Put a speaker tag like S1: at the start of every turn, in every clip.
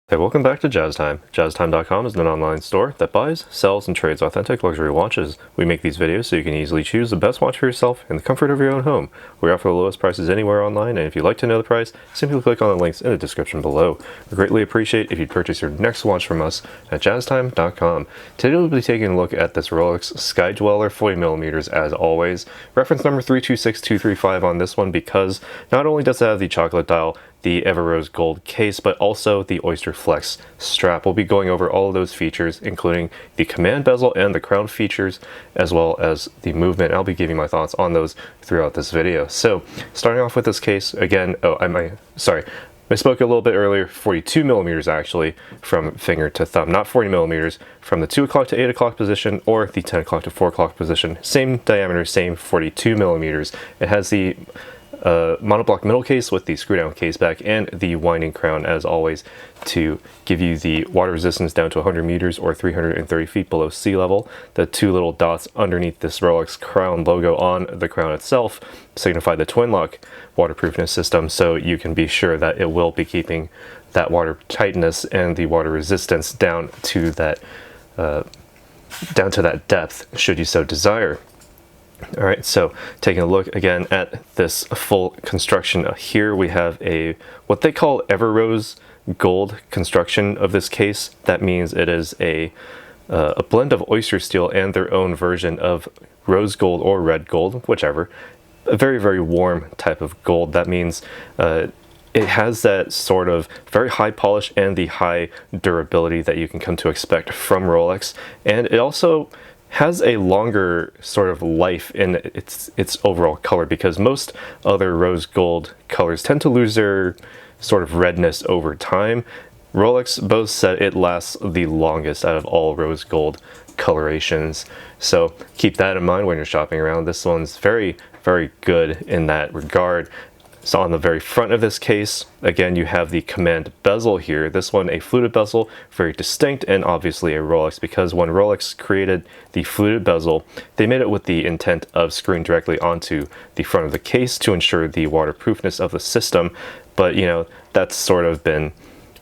S1: Hey, welcome back to Jazz Time. JazzTime.com is an online store that buys, sells, and trades authentic luxury watches. We make these videos so you can easily choose the best watch for yourself in the comfort of your own home. We offer the lowest prices anywhere online, and if you'd like to know the price, simply click on the links in the description below. We greatly appreciate if you'd purchase your next watch from us at JazzTime.com. Today we'll be taking a look at this Rolex Sky-Dweller 40mm as always. Reference number 326235 on this one because not only does it have the chocolate dial, the Everose gold case, but also the Oysterflex strap. We'll be going over all of those features, including the command bezel and the crown features, as well as the movement. I'll be giving my thoughts on those throughout this video. So, starting off with this case, again, I spoke a little bit earlier, 42mm actually, from finger to thumb, not 40mm, from the 2 o'clock to 8 o'clock position, or the 10 o'clock to 4 o'clock position. Same diameter, same 42mm. It has the monoblock middle case with the screw down case back and the winding crown as always to give you the water resistance down to 100 meters or 330 feet below sea level. The two little dots underneath this Rolex crown logo on the crown itself signify the twin lock waterproofness system, so you can be sure that it will be keeping that water tightness and the water resistance down to that depth should you so desire. Alright, so taking a look again at this full construction here, we have what they call Everose gold construction of this case. That means it is a blend of oyster steel and their own version of rose gold or red gold, whichever. A very, very warm type of gold. That means it has that sort of very high polish and the high durability that you can come to expect from Rolex, and it also has a longer sort of life in its overall color, because most other rose gold colors tend to lose their sort of redness over time. Rolex both said it lasts the longest out of all rose gold colorations, so keep that in mind when you're shopping around. This one's very, very good in that regard. So on the very front of this case, again, you have the command bezel here. This one, a fluted bezel, very distinct and obviously a Rolex, because when Rolex created the fluted bezel, they made it with the intent of screwing directly onto the front of the case to ensure the waterproofness of the system. But, you know, that's sort of been,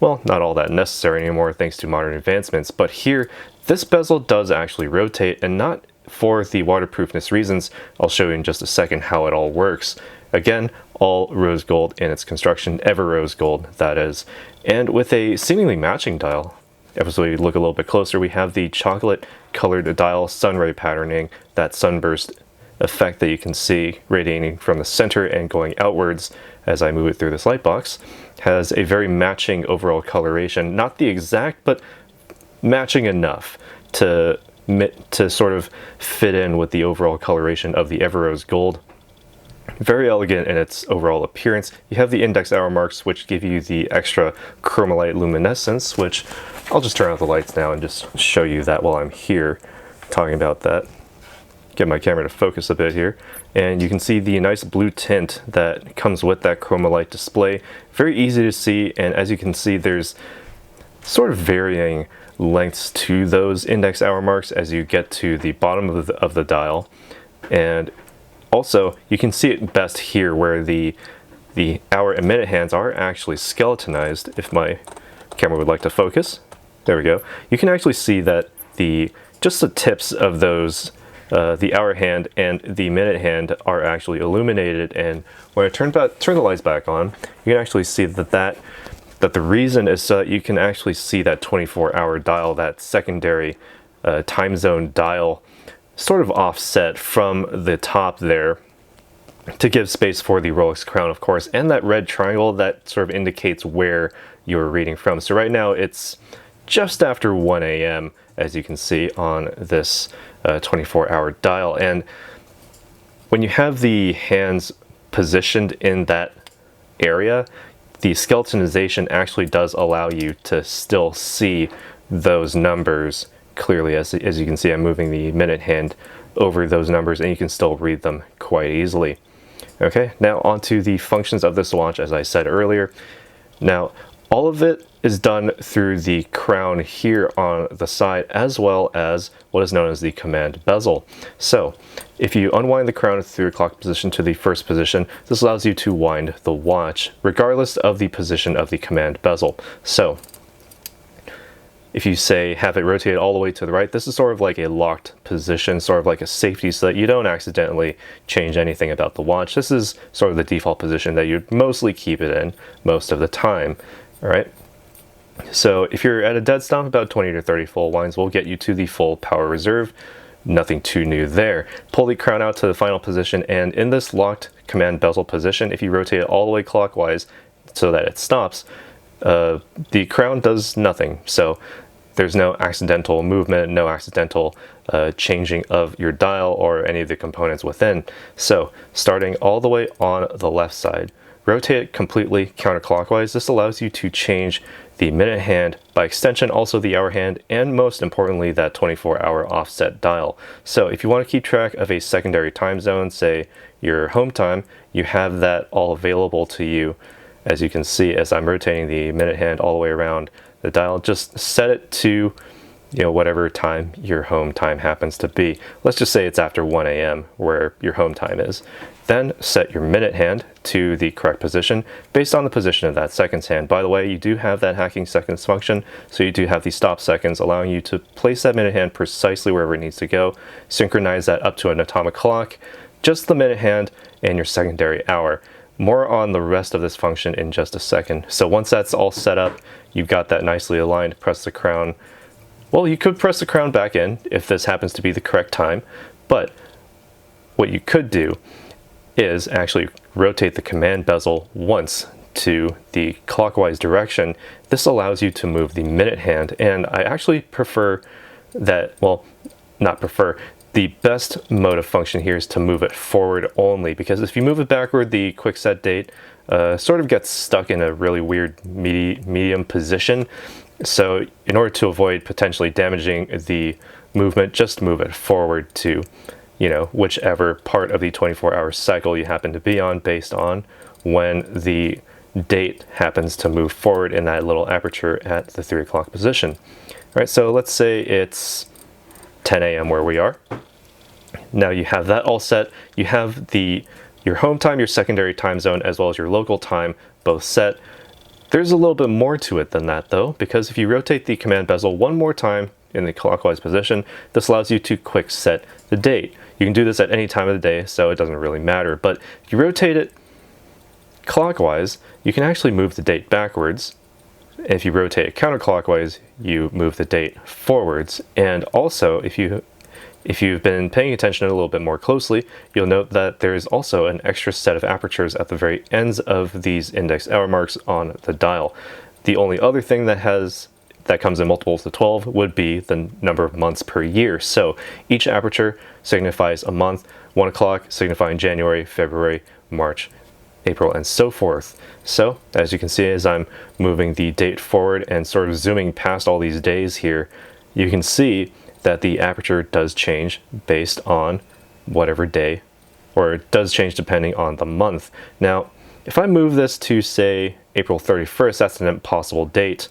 S1: well, not all that necessary anymore thanks to modern advancements. But here, this bezel does actually rotate, and not for the waterproofness reasons. I'll show you in just a second how it all works. Again, all rose gold in its construction, Everose gold that is, and with a seemingly matching dial. As we look a little bit closer, we have the chocolate colored dial sunray patterning, that sunburst effect that you can see radiating from the center and going outwards as I move it through this light box. Has a very matching overall coloration, not the exact, but matching enough to sort of fit in with the overall coloration of the Everose gold. Very elegant in its overall appearance. You have the index hour marks, which give you the extra Chromalight Luminescence, which I'll just turn off the lights now and just show you that while I'm here talking about that. Get my camera to focus a bit here, and you can see the nice blue tint that comes with that Chromalight display. Very easy to see, and as you can see, there's sort of varying lengths to those index hour marks as you get to the bottom of the dial. And also, you can see it best here where the hour and minute hands are actually skeletonized. If my camera would like to focus, there we go. You can actually see that just the tips of those, the hour hand and the minute hand, are actually illuminated. And when I turn the lights back on, you can actually see that the reason is so that you can actually see that 24-hour dial, that secondary time zone dial, sort of offset from the top there to give space for the Rolex crown, of course, and that red triangle that sort of indicates where you're reading from. So right now it's just after 1 a.m. as you can see on this 24-hour dial. And when you have the hands positioned in that area, the skeletonization actually does allow you to still see those numbers clearly. As you can see, I'm moving the minute hand over those numbers and you can still read them quite easily. Okay, now onto the functions of this watch. As I said earlier, now all of it is done through the crown here on the side, as well as what is known as the command bezel. So if you unwind the crown at the 3 o'clock position to the first position, this allows you to wind the watch regardless of the position of the command bezel. So if you say have it rotated all the way to the right, this is sort of like a locked position, sort of like a safety, so that you don't accidentally change anything about the watch. This is sort of the default position that you'd mostly keep it in most of the time. All right. So if you're at a dead stop, about 20 to 30 full winds will get you to the full power reserve. Nothing too new there. Pull the crown out to the final position, and in this locked command bezel position, if you rotate it all the way clockwise so that it stops, the crown does nothing. So there's no accidental movement, no accidental changing of your dial or any of the components within. So starting all the way on the left side, rotate it completely counterclockwise. This allows you to change the minute hand, by extension also the hour hand, and most importantly that 24-hour offset dial. So if you want to keep track of a secondary time zone, say your home time, you have that all available to you. As you can see, as I'm rotating the minute hand all the way around the dial, just set it to, you know, whatever time your home time happens to be. Let's just say it's after 1 a.m. where your home time is. Then set your minute hand to the correct position based on the position of that seconds hand. By the way, you do have that hacking seconds function, so you do have the stop seconds, allowing you to place that minute hand precisely wherever it needs to go, synchronize that up to an atomic clock, just the minute hand and your secondary hour. More on the rest of this function in just a second. So once that's all set up, you've got that nicely aligned, press the crown. Well, you could press the crown back in if this happens to be the correct time, but what you could do is actually rotate the command bezel once to the clockwise direction. This allows you to move the minute hand, and I actually prefer that, well, not prefer, the best mode of function here is to move it forward only, because if you move it backward, the quick set date sort of gets stuck in a really weird medium position. So in order to avoid potentially damaging the movement, just move it forward to, you know, whichever part of the 24-hour cycle you happen to be on, based on when the date happens to move forward in that little aperture at the 3 o'clock position. All right, so let's say it's 10 a.m. where we are. Now you have that all set. You have your home time, your secondary time zone, as well as your local time both set. There's a little bit more to it than that though, because if you rotate the command bezel one more time in the clockwise position, this allows you to quick set the date. You can do this at any time of the day, so it doesn't really matter. But if you rotate it clockwise, you can actually move the date backwards. If you rotate it counterclockwise, you move the date forwards. And also, if you've been paying attention a little bit more closely, you'll note that there is also an extra set of apertures at the very ends of these index hour marks on the dial. The only other thing that comes in multiples of 12 would be the number of months per year. So each aperture signifies a month, 1 o'clock signifying January, February, March, April, and so forth. So as you can see, as I'm moving the date forward and sort of zooming past all these days here, you can see that the aperture does change based on whatever day, or it does change depending on the month. Now, if I move this to, say, April 31st, that's an impossible date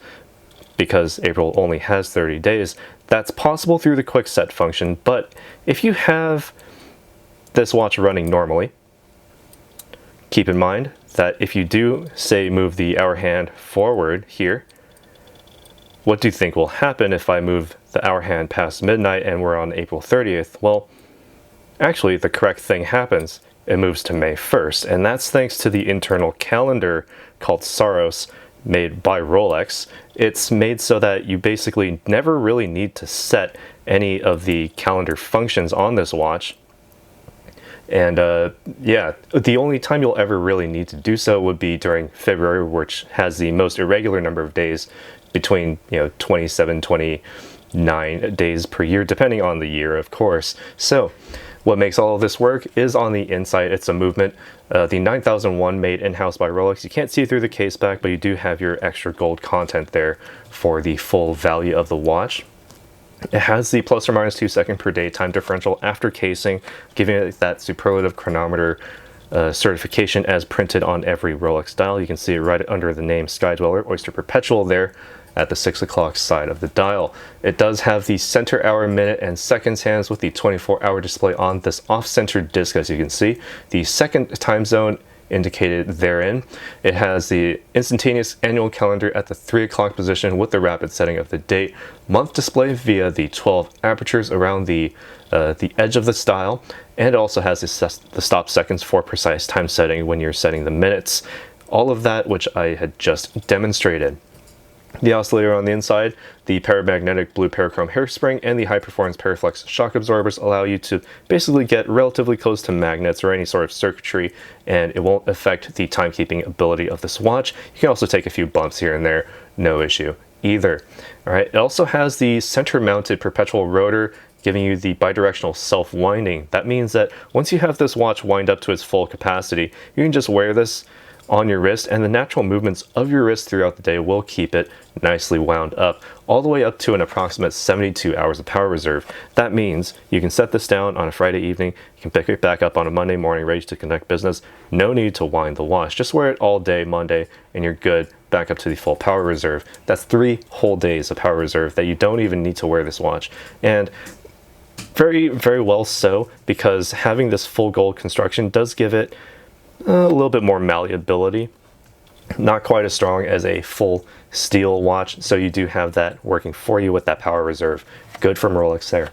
S1: because April only has 30 days. That's possible through the quick set function, but if you have this watch running normally, keep in mind that if you do, say, move the hour hand forward here, what do you think will happen if I move the hour hand past midnight and we're on April 30th? Well, actually the correct thing happens. It moves to May 1st, and that's thanks to the internal calendar called Saros made by Rolex. It's made so that you basically never really need to set any of the calendar functions on this watch. And yeah, the only time you'll ever really need to do so would be during February, which has the most irregular number of days, between 27, 29 days per year, depending on the year, of course. So what makes all of this work is on the inside. It's a movement, the 9001 made in-house by Rolex. You can't see through the case back, but you do have your extra gold content there for the full value of the watch. It has the plus or minus 2 second per day time differential after casing, giving it that superlative chronometer certification as printed on every Rolex dial. You can see it right under the name Sky-Dweller, Oyster Perpetual there at the 6 o'clock side of the dial. It does have the center hour, minute, and seconds hands with the 24-hour display on this off-center disc, as you can see. The second time zone indicated therein. It has the instantaneous annual calendar at the 3 o'clock position with the rapid setting of the date, month display via the 12 apertures around the edge of the dial, and it also has the stop seconds for precise time setting when you're setting the minutes. All of that which I had just demonstrated. The oscillator on the inside, the paramagnetic blue parachrome hairspring, and the high-performance Paraflex shock absorbers allow you to basically get relatively close to magnets or any sort of circuitry, and it won't affect the timekeeping ability of this watch. You can also take a few bumps here and there, no issue either. All right, it also has the center-mounted perpetual rotor, giving you the bidirectional self-winding. That means that once you have this watch wind up to its full capacity, you can just wear this on your wrist, and the natural movements of your wrist throughout the day will keep it nicely wound up, all the way up to an approximate 72 hours of power reserve. That means you can set this down on a Friday evening, you can pick it back up on a Monday morning ready to conduct business. No need to wind the watch. Just wear it all day Monday and you're good, back up to the full power reserve. That's 3 whole days of power reserve that you don't even need to wear this watch. And very, very well so, because having this full gold construction does give it a little bit more malleability. Not quite as strong as a full steel watch, so you do have that working for you with that power reserve. Good from Rolex there.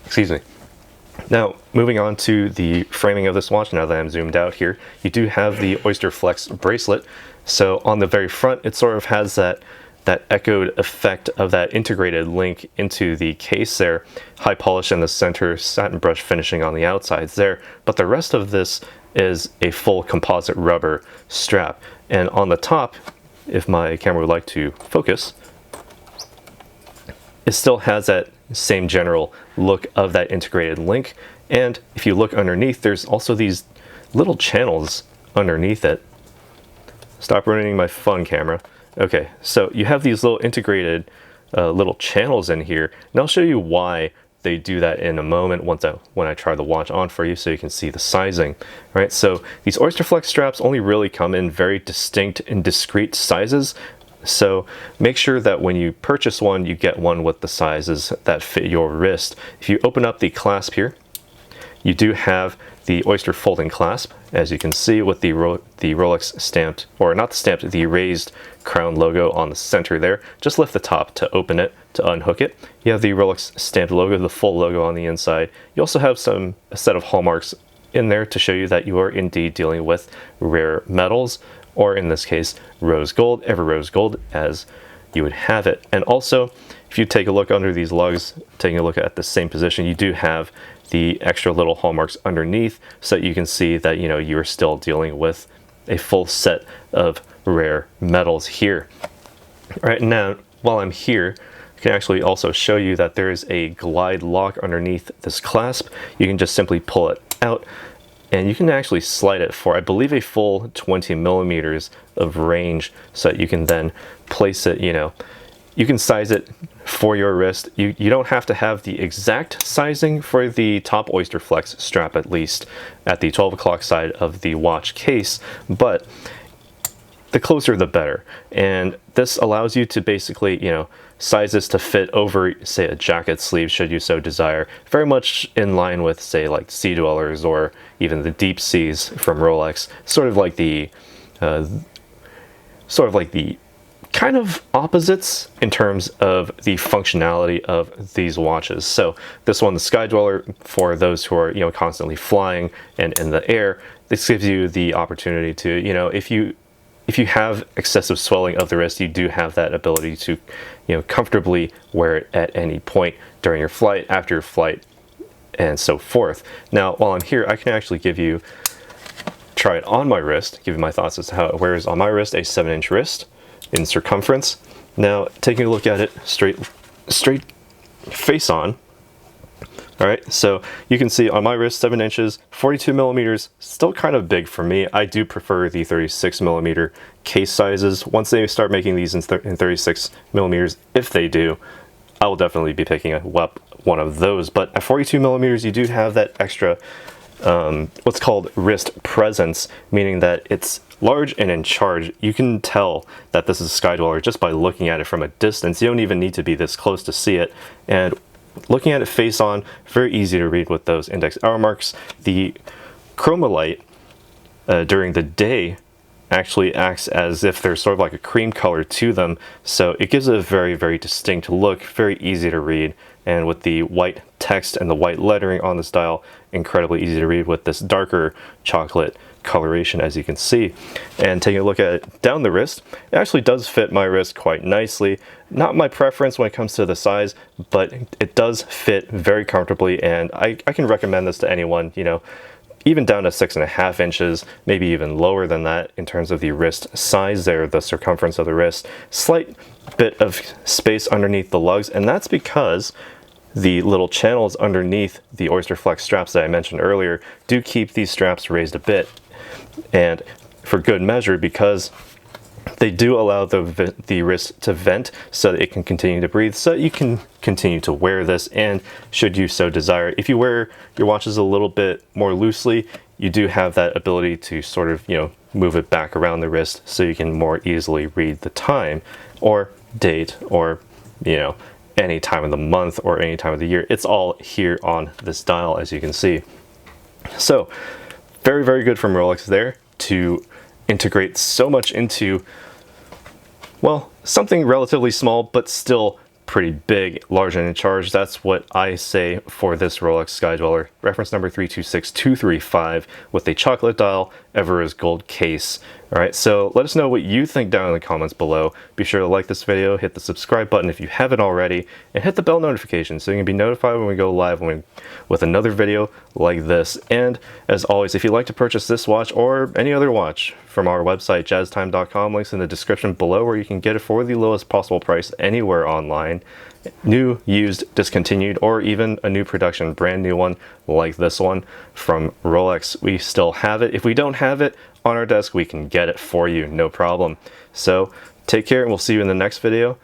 S1: Excuse me. Now, moving on to the framing of this watch, now that I'm zoomed out here, you do have the Oysterflex bracelet. So on the very front, it sort of has that echoed effect of that integrated link into the case there. High polish in the center, satin brush finishing on the outsides there. But the rest of this is a full composite rubber strap. And on the top, if my camera would like to focus, it still has that same general look of that integrated link. And if you look underneath, there's also these little channels underneath it. Stop ruining my fun, camera. Okay, so you have these little integrated little channels in here, and I'll show you why they do that in a moment when I try the watch on for you so you can see the sizing. All right, so these Oysterflex straps only really come in very distinct and discrete sizes, so make sure that when you purchase one, you get one with the sizes that fit your wrist. If you open up the clasp here, you do have the Oyster folding clasp, as you can see, with the Rolex stamped, or not stamped, the raised crown logo on the center there. Just lift the top to open it, to unhook it. You have the Rolex stamped logo, the full logo on the inside. You also have a set of hallmarks in there to show you that you are indeed dealing with rare metals, or in this case, rose gold, Everose gold, as you would have it. And also, if you take a look under these lugs, taking a look at the same position, you do have the extra little hallmarks underneath so that you can see that, you know, you're still dealing with a full set of rare metals here. All right, now, while I'm here, I can actually also show you that there is a glide lock underneath this clasp. You can just simply pull it out, and you can actually slide it for, I believe, a full 20 millimeters of range, so that you can then place it, you know, you can size it for your wrist. You don't have to have the exact sizing for the top Oysterflex strap, at least at the 12 o'clock side of the watch case, but the closer the better. And this allows you to basically, you know, size this to fit over, say, a jacket sleeve should you so desire. Very much in line with, say, like Sea-Dwellers or even the Deep Seas from Rolex. Sort of like the kind of opposites in terms of the functionality of these watches. So this one, the Sky-Dweller, for those who are, you know, constantly flying and in the air, this gives you the opportunity to, you know, if you have excessive swelling of the wrist, you do have that ability to, you know, comfortably wear it at any point during your flight, after your flight, and so forth. Now, while I'm here, I can actually try it on my wrist, give you my thoughts as to how it wears on my wrist, a 7-inch wrist in circumference. Now, taking a look at it straight face on. All right, so you can see on my wrist, 7 inches, 42 millimeters, still kind of big for me. I do prefer the 36 millimeter case sizes. Once they start making these in 36 millimeters, if they do, I will definitely be picking up one of those. But at 42 millimeters, you do have that extra, what's called wrist presence, meaning that it's large and in charge. You can tell that this is a Sky-Dweller just by looking at it from a distance. You don't even need to be this close to see it. And looking at it face on, very easy to read with those index hour marks. The Chromalight during the day actually acts as if there's sort of like a cream color to them, so it gives it a very, very distinct look, very easy to read, and with the white text and the white lettering on this dial, incredibly easy to read with this darker chocolate coloration, as you can see. And taking a look at it down the wrist, it actually does fit my wrist quite nicely. Not my preference when it comes to the size, but it does fit very comfortably, and I can recommend this to anyone, you know, even down to 6.5 inches, maybe even lower than that in terms of the wrist size there, the circumference of the wrist. Slight bit of space underneath the lugs, and that's because the little channels underneath the Oysterflex straps that I mentioned earlier do keep these straps raised a bit, and for good measure, because they do allow the wrist to vent so that it can continue to breathe, so you can continue to wear this, and should you so desire. If you wear your watches a little bit more loosely, you do have that ability to sort of, you know, move it back around the wrist so you can more easily read the time or date or, you know, any time of the month or any time of the year. It's all here on this dial, as you can see. So very, very good from Rolex there to integrate so much into, well, something relatively small but still pretty big, large and in charge. That's what I say for this Rolex Sky-Dweller, reference number 326235, with a chocolate dial, Everose gold case. All right, so let us know what you think down in the comments below. Be sure to like this video, hit the subscribe button if you haven't already, and hit the bell notification so you can be notified when we go live with another video like this. And as always, if you'd like to purchase this watch or any other watch from our website, jazztime.com, links in the description below, where you can get it for the lowest possible price anywhere online. New, used, discontinued, or even a new production, brand new one like this one from Rolex. We still have it. If we don't have it on our desk, we can get it for you, no problem. So take care, and we'll see you in the next video,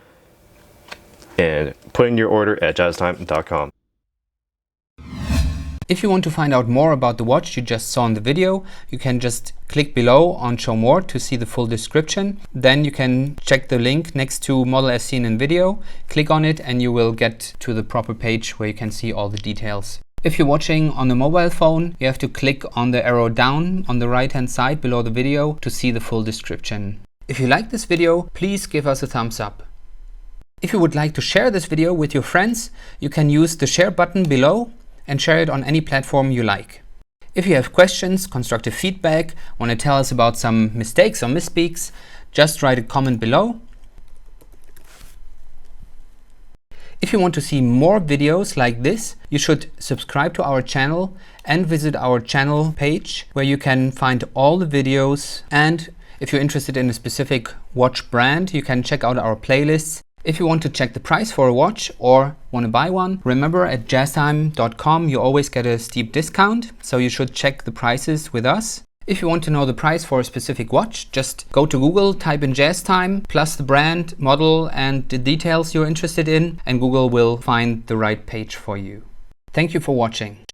S1: and put in your order at jazztime.com.
S2: If you want to find out more about the watch you just saw in the video, you can just click below on Show More to see the full description. Then you can check the link next to model as seen in video, click on it, and you will get to the proper page where you can see all the details. If you're watching on a mobile phone, you have to click on the arrow down on the right hand side below the video to see the full description. If you like this video, please give us a thumbs up. If you would like to share this video with your friends, you can use the share button below and share it on any platform you like. If you have questions, constructive feedback, want to tell us about some mistakes or misspeaks, just write a comment below. If you want to see more videos like this, you should subscribe to our channel and visit our channel page, where you can find all the videos. And if you're interested in a specific watch brand, you can check out our playlists. If you want to check the price for a watch or want to buy one, remember at jazztime.com you always get a steep discount, so you should check the prices with us. If you want to know the price for a specific watch, just go to Google, type in JazzTime, plus the brand, model, and the details you're interested in, and Google will find the right page for you. Thank you for watching.